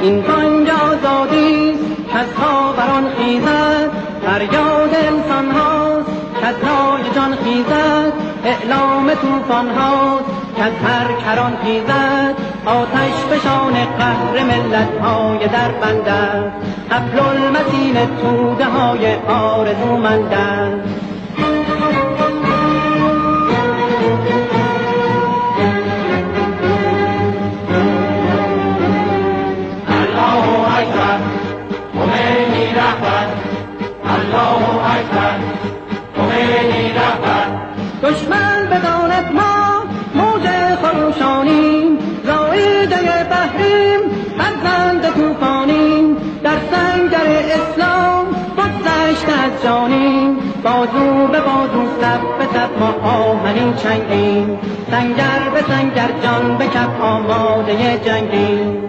این بانگ آزادیست کز خاوران خیزد، فریاد انسان هاست کز رای جان خیزد، اعلام طوفان هاست کز هر کران خیزد، آتش فشان قهر ملت های در بند است، حبل المتین توده های آرزومند است. دشمن بداند ما موج خروشانیم، رایده بحریم فرزند طوفانیم، در سنگر اسلام بگذشته از جانیم، بازو به بازو صف به صف ما آهنین چنگیم، سنگر به سنگر جان به کف آماده جنگیم.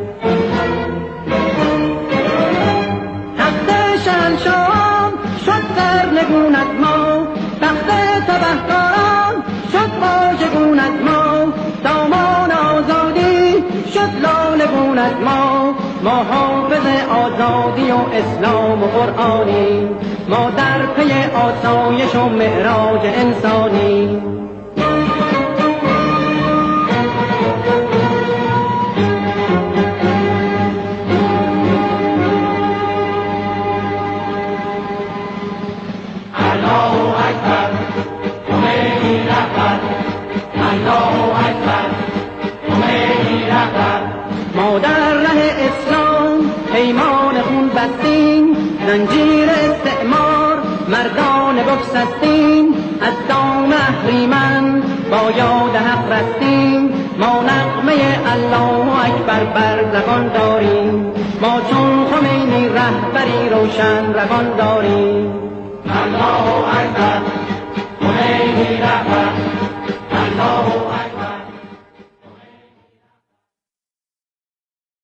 تخت شهنشاهان شد سرنگون از ما، تخت تبهکاران شد واژگون از ما، دامان آزادی شد لالگون از ما، ما حافظ آزادی و اسلام و قرآنی، ما در پی آسایش و معراج انسانی. ما در ره اسلام پیمان خون بستیم، زنجیر استعمار مردان بگسستیم، از دام اهریمن با یاد حق رستیم، ما نغمه الله اکبر بر زبان داریم، ما چون خمینی رهبری روشن روان داریم. الله اکبر، خمینی رهبر